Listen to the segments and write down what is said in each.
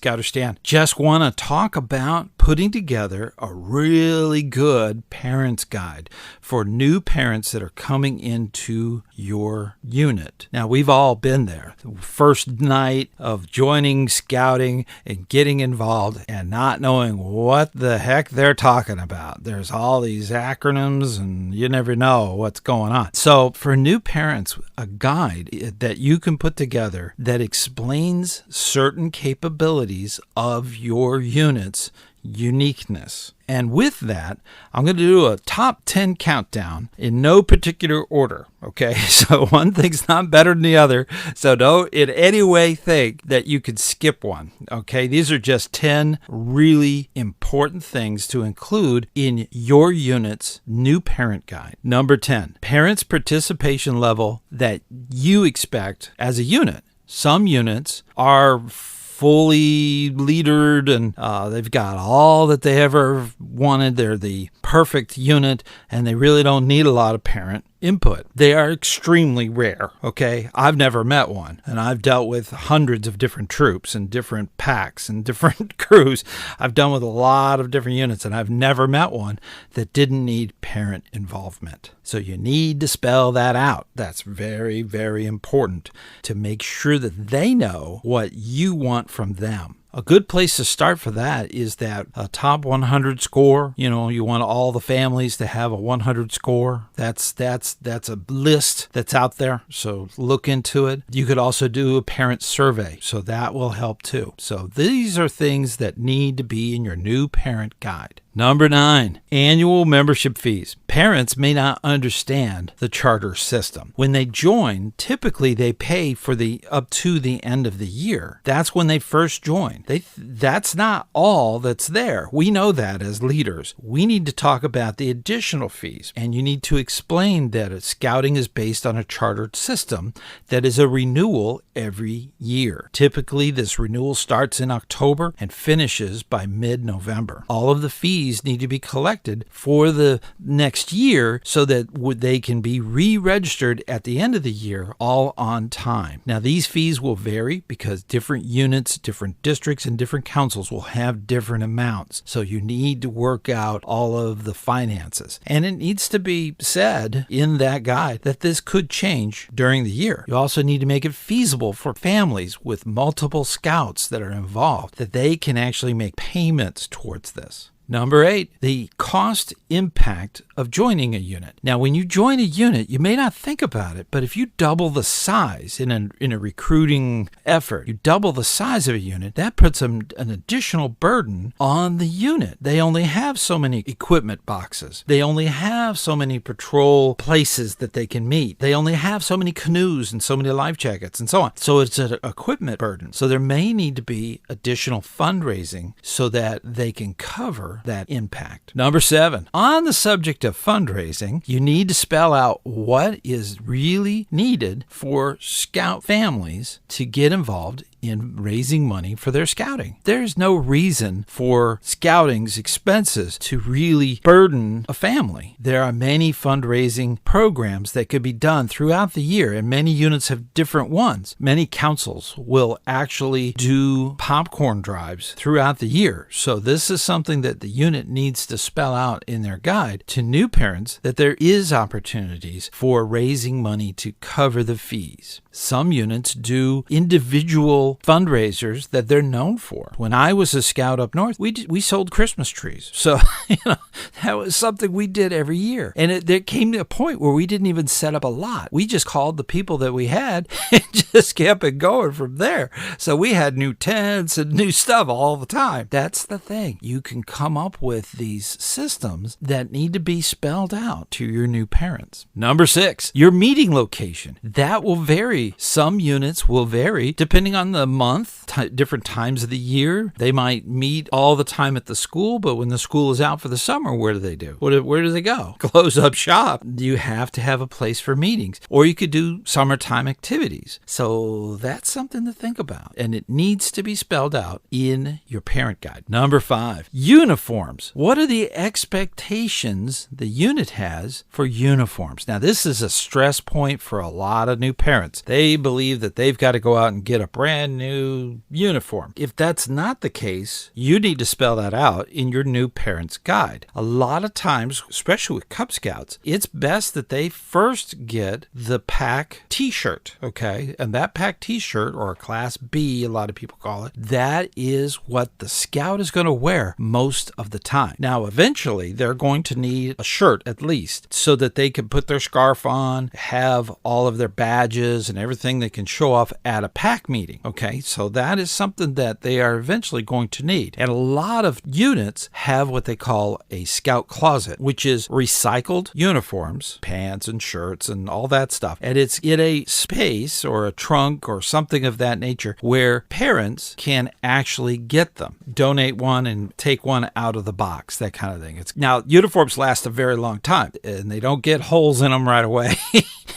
ScouterStan. Just want to talk about putting together a really good parents guide for new parents that are coming into your unit. Now, we've all been there. The first night of joining scouting and getting involved and not knowing what the heck they're talking about. There's all these acronyms and you never know what's going on. So for new parents, a guide that you can put together that explains certain capabilities of your unit's uniqueness. And with that, I'm going to do a top 10 countdown in no particular order. Okay, so one thing's not better than the other. So don't in any way think that you could skip one. Okay, these are just 10 really important things to include in your unit's new parent guide. Number 10, parents' participation level that you expect as a unit. Some units are fully leadered and they've got all that they ever wanted. They're the perfect unit and they really don't need a lot of parent input. They are extremely rare, okay? I've never met one, and I've dealt with hundreds of different troops and different packs and different crews. I've done with a lot of different units, and I've never met one that didn't need parent involvement. So you need to spell that out. That's very, very important to make sure that they know what you want from them. A good place to start for that is that a top 100 score. You know, you want all the families to have a 100 score. That's a list that's out there. So look into it. You could also do a parent survey. So that will help too. So these are things that need to be in your new parent guide. Number 9, annual membership fees. Parents may not understand the charter system. When they join, typically they pay for up to the end of the year. That's when they first join. That's not all that's there. We know that as leaders. We need to talk about the additional fees, and you need to explain that scouting is based on a chartered system that is a renewal every year. Typically, this renewal starts in October and finishes by mid-November. All of the fees need to be collected for the next year so that they can be re-registered at the end of the year all on time. Now, these fees will vary because different units, different districts, and different councils will have different amounts. So you need to work out all of the finances. And it needs to be said in that guide that this could change during the year. You also need to make it feasible for families with multiple scouts that are involved, that they can actually make payments towards this. Number 8, the cost impact of joining a unit. Now, when you join a unit, you may not think about it, but if you double the size in a recruiting effort, you double the size of a unit, that puts an additional burden on the unit. They only have so many equipment boxes. They only have so many patrol places that they can meet. They only have so many canoes and so many life jackets and so on. So it's an equipment burden. So there may need to be additional fundraising so that they can cover that impact. Number 7, on the subject of fundraising, you need to spell out what is really needed for scout families to get involved in raising money for their scouting. There's no reason for scouting's expenses to really burden a family. There are many fundraising programs that could be done throughout the year, and many units have different ones. Many councils will actually do popcorn drives throughout the year. So this is something that the unit needs to spell out in their guide to new parents, that there is opportunities for raising money to cover the fees. Some units do individual fundraisers that they're known for. When I was a scout up north, we sold Christmas trees. So, that was something we did every year. And there came to a point where we didn't even set up a lot. We just called the people that we had and just kept it going from there. So we had new tents and new stuff all the time. That's the thing. You can come up with these systems that need to be spelled out to your new parents. Number 6, your meeting location. That will vary. Some units will vary depending on the month, different times of the year. They might meet all the time at the school, but when the school is out for the summer, what do? Where do they go? Close up shop. You have to have a place for meetings, or you could do summertime activities. So that's something to think about, and it needs to be spelled out in your parent guide. Number 5, uniforms. What are the expectations the unit has for uniforms? Now, this is a stress point for a lot of new parents. They believe that they've got to go out and get a brand brand new uniform. If that's not the case, you need to spell that out in your new parent's guide. A lot of times, especially with Cub Scouts, it's best that they first get the pack t-shirt, okay? And that pack t-shirt, or a Class B, a lot of people call it, that is what the scout is going to wear most of the time. Now, eventually, they're going to need a shirt at least so that they can put their scarf on, have all of their badges and everything they can show off at a pack meeting, okay? So that is something that they are eventually going to need. And a lot of units have what they call a scout closet, which is recycled uniforms, pants and shirts and all that stuff. And it's in a space or a trunk or something of that nature where parents can actually get them, donate one and take one out of the box, that kind of thing. Now, uniforms last a very long time and they don't get holes in them right away.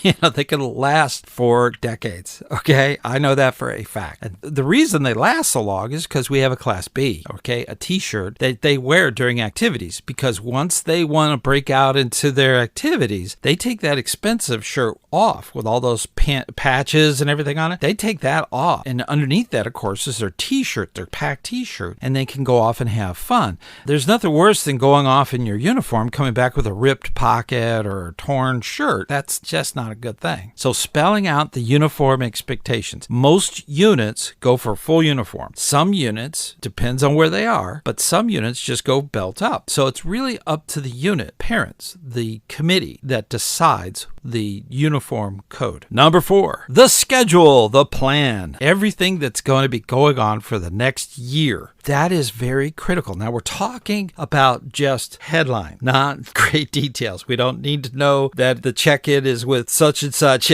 They can last for decades, okay? I know that for a fact. And the reason they last so long is because we have a Class B, okay? A t-shirt that they wear during activities, because once they want to break out into their activities, they take that expensive shirt off with all those patches and everything on it. They take that off. And underneath that, of course, is their t-shirt, their pack t-shirt, and they can go off and have fun. There's nothing worse than going off in your uniform, coming back with a ripped pocket or a torn shirt. That's just not a good thing. So spelling out the uniform expectations. Most units go for full uniform. Some units, depends on where they are, but some units just go belt up. So it's really up to the unit, parents, the committee that decides the uniform code. Number 4, the schedule, the plan, everything that's going to be going on for the next year. That is very critical. Now we're talking about just headline, not great details. We don't need to know that the check-in is with such and such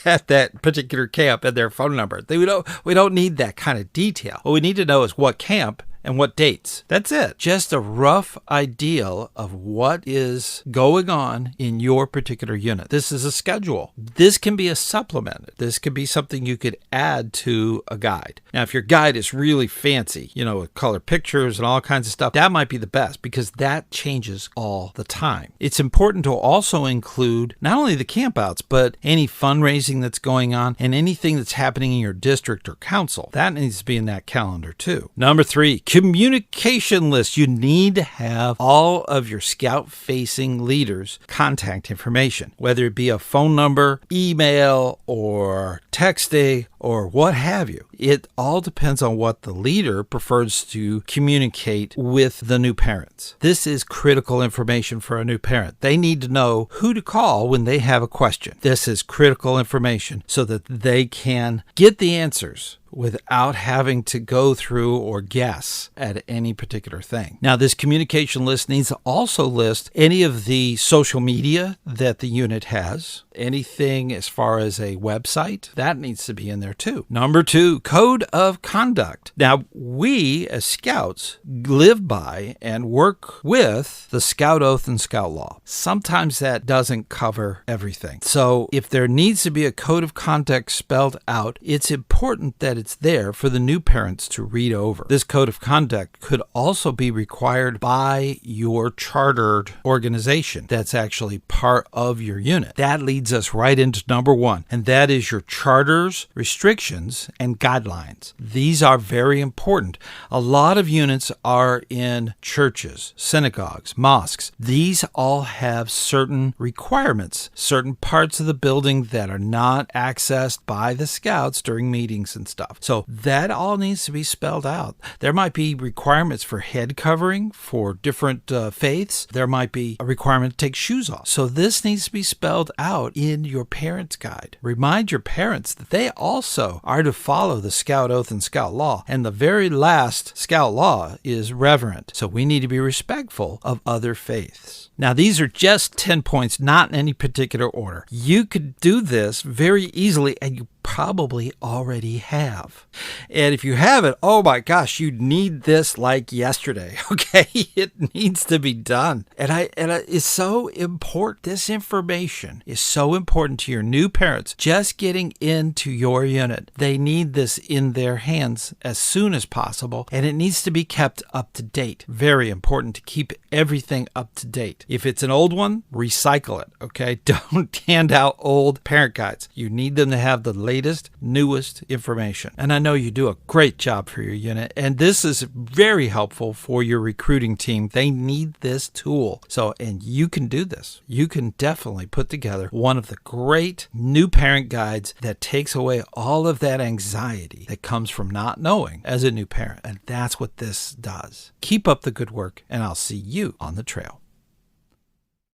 at that particular camp and their phone number. We don't need that kind of detail. What we need to know is what camp and what dates. That's it. Just a rough idea of what is going on in your particular unit. This is a schedule. This can be a supplement. This could be something you could add to a guide. Now, if your guide is really fancy, with color pictures and all kinds of stuff, that might be the best because that changes all the time. It's important to also include not only the campouts, but any fundraising that's going on and anything that's happening in your district or council. That needs to be in that calendar too. Number 3, communication list. You need to have all of your scout-facing leaders' contact information, whether it be a phone number, email, or texting, or what have you. It all depends on what the leader prefers to communicate with the new parents. This is critical information for a new parent. They need to know who to call when they have a question. This is critical information so that they can get the answers without having to go through or guess at any particular thing. Now, this communication list needs to also list any of the social media that the unit has, anything as far as a website, that needs to be in there too. Number 2, code of conduct. Now, we as scouts live by and work with the Scout Oath and Scout Law. Sometimes that doesn't cover everything. So if there needs to be a code of conduct spelled out, it's important that it's there for the new parents to read over. This code of conduct could also be required by your chartered organization that's actually part of your unit. That leads us right into number 1, and that is your charters, restrictions, and guidelines. These are very important. A lot of units are in churches, synagogues, mosques. These all have certain requirements, certain parts of the building that are not accessed by the scouts during meetings and stuff. So that all needs to be spelled out. There might be requirements for head covering for different faiths. There might be a requirement to take shoes off. So this needs to be spelled out in your parents' guide. Remind your parents that they also are to follow the Scout Oath and Scout Law. And the very last Scout Law is reverent. So we need to be respectful of other faiths. Now, these are just 10 points, not in any particular order. You could do this very easily, and you probably already have. And if you haven't, oh my gosh, you need this like yesterday, okay? It needs to be done. And it's so important. This information is so important to your new parents just getting into your unit. They need this in their hands as soon as possible, and it needs to be kept up to date. Very important to keep everything up to date. If it's an old one, recycle it, okay? Don't hand out old parent guides. You need them to have the latest latest, newest information. And I know you do a great job for your unit, and this is very helpful for your recruiting team. They need this tool. And you can do this. You can definitely put together one of the great new parent guides that takes away all of that anxiety that comes from not knowing as a new parent. And that's what this does. Keep up the good work, and I'll see you on the trail.